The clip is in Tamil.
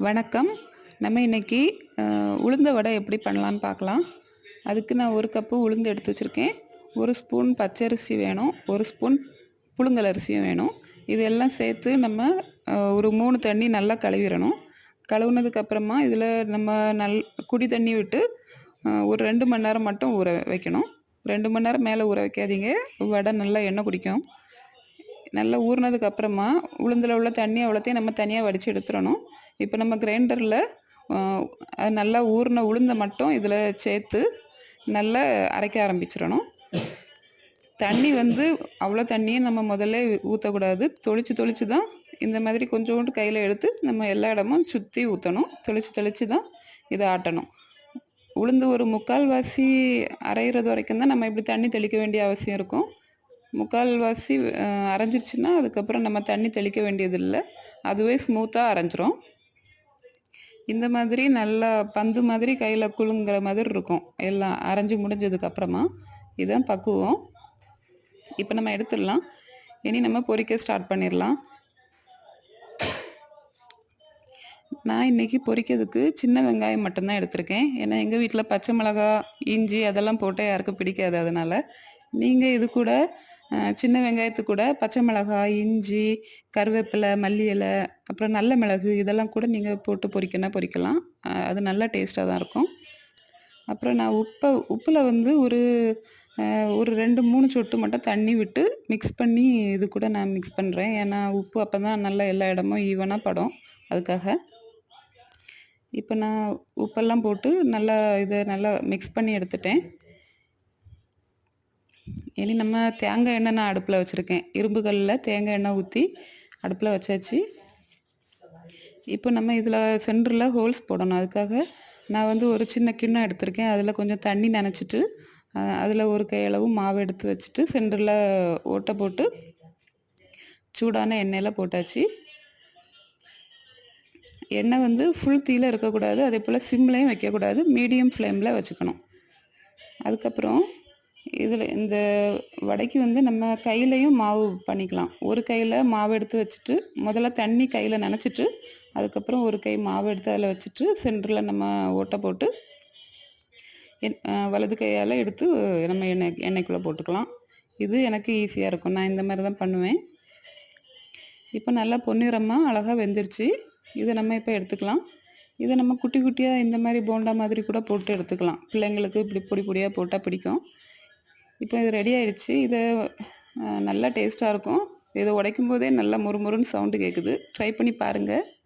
வணக்கம். நம்ம இன்னைக்கு உளுந்த வடை எப்படி பண்ணலான்னு பார்க்கலாம். அதுக்கு நான் 1 கப்பு உளுந்து எடுத்து வச்சுருக்கேன். 1 ஸ்பூன் பச்சரிசி வேணும். 1 ஸ்பூன் புழுங்கல் அரிசியும் வேணும். இது எல்லாம் சேர்த்து நம்ம ஒரு 3 தண்ணி நல்லா கழுவிறணும். கழுவுனதுக்கப்புறமா இதில் நம்ம குடி தண்ணி விட்டு ஒரு 2 மணி நேரம் மட்டும் ஊற வைக்கணும். 2 மணி நேரம் மேலே ஊற வைக்காதீங்க. வடை நல்லா எண்ணெய் குடிக்கும். நல்லா ஊறினதுக்கு அப்புறமா உளுந்தில் உள்ள தண்ணி அவ்வளோத்தையும் நம்ம தனியாக வடித்து எடுத்துடணும். இப்போ நம்ம கிரைண்டரில் அது நல்லா ஊறின உளுந்தை மட்டும் இதில் சேர்த்து நல்லா அரைக்க ஆரம்பிச்சிடணும். தண்ணி வந்து அவ்வளோ தண்ணியை நம்ம முதல்ல ஊற்றக்கூடாது. தொளிச்சு தான் இந்த மாதிரி கொஞ்சோண்டு கையில் எடுத்து நம்ம எல்லா இடமும் சுற்றி ஊற்றணும். தொளிச்சு தான் இதை ஆட்டணும். உளுந்து ஒரு 3/4 வாசி அரைகிறது வரைக்கும் தான் நம்ம இப்படி தண்ணி தெளிக்க வேண்டிய அவசியம் இருக்கும். 3/4 வாசி அரைஞ்சிருச்சுன்னா அதுக்கப்புறம் நம்ம தண்ணி தெளிக்க வேண்டியதில்லை. அதுவே ஸ்மூத்தாக அரைஞ்சிரும். இந்த மாதிரி நல்லா பந்து மாதிரி கையில் குலுங்குற மாதிரி இருக்கும். எல்லாம் அரைஞ்சி முடிஞ்சதுக்கப்புறமா இதுதான் பக்குவம். இப்போ நம்ம எடுத்துடலாம். இனி நம்ம பொரிக்க ஸ்டார்ட் பண்ணிடலாம். நான் இன்றைக்கி பொரிக்கிறதுக்கு சின்ன வெங்காயம் மட்டும்தான் எடுத்திருக்கேன். ஏன்னா எங்கள் வீட்டில் பச்சை மிளகா, இஞ்சி அதெல்லாம் போட்டால் யாருக்கும் பிடிக்காது. அதனால் நீங்கள் இது கூட சின்ன வெங்காயத்துக்கு கூட பச்சை மிளகாய், இஞ்சி, கருவேப்பிலை, மல்லி இலை, அப்புறம் நல்ல மிளகு இதெல்லாம் கூட நீங்கள் போட்டு பொரிக்கலாம். அது நல்லா டேஸ்ட்டாக தான் இருக்கும். அப்புறம் நான் உப்பில் வந்து ஒரு 2, 3 சொட்டு மட்டும் தண்ணி விட்டு மிக்ஸ் பண்ணி இது கூட நான் மிக்ஸ் பண்ணுறேன். ஏன்னா உப்பு அப்போ தான் நல்லா எல்லா இடமும் ஈவனாக படும். அதுக்காக இப்போ நான் உப்பெல்லாம் போட்டு இதை நல்லா மிக்ஸ் பண்ணி எடுத்துட்டேன். இனி நம்ம தேங்காய் எண்ணெய் நான் அடுப்பில் வச்சுருக்கேன். இரும்பு கல்லில் தேங்காய் எண்ணெய் ஊற்றி அடுப்பில் வச்சாச்சு. இப்போ நம்ம இதில் சென்டரில் ஹோல்ஸ் போடணும். அதுக்காக நான் வந்து ஒரு சின்ன கிண்ணம் எடுத்திருக்கேன். அதில் கொஞ்சம் தண்ணி நனைச்சிட்டு அதில் ஒரு கையளவு மாவு எடுத்து வச்சுட்டு சென்டரில் ஓட்டை போட்டு சூடான எண்ணெயில் போட்டாச்சு. எண்ணெய் வந்து ஃபுல் தீயில் இருக்கக்கூடாது. அதே போல் சிம்லையும் வைக்கக்கூடாது. மீடியம் ஃப்ளேமில் வச்சுக்கணும். அதுக்கப்புறம் இதில் இந்த வடைக்கு வந்து நம்ம கையிலையும் மாவு பண்ணிக்கலாம். ஒரு கையில் மாவு எடுத்து வச்சுட்டு முதல்ல தண்ணி கையில் நனைச்சிட்டு அதுக்கப்புறம் ஒரு கை மாவு எடுத்து அதில் வச்சுட்டு சென்டரில் நம்ம ஓட்டை போட்டு வலது கையால் எடுத்து நம்ம எண்ணெய்க்குள்ளே போட்டுக்கலாம். இது எனக்கு ஈஸியாக இருக்கும். நான் இந்த மாதிரி தான் பண்ணுவேன். இப்போ நல்லா பொன்னிறமாக அழகாக வெந்துருச்சு. இதை நம்ம இப்போ எடுத்துக்கலாம். இதை நம்ம குட்டி குட்டியாக இந்த மாதிரி போண்டா மாதிரி கூட போட்டு எடுத்துக்கலாம். பிள்ளைங்களுக்கு இப்படி பொடி பொடியாக போட்டால் பிடிக்கும். இப்போ இது ரெடி ஆயிடுச்சு. இது நல்லா டேஸ்ட்டாக இருக்கும். இதை உடைக்கும் போதே நல்லா முறுமுறுன்னு சவுண்டு கேட்குது. ட்ரை பண்ணி பாருங்கள்.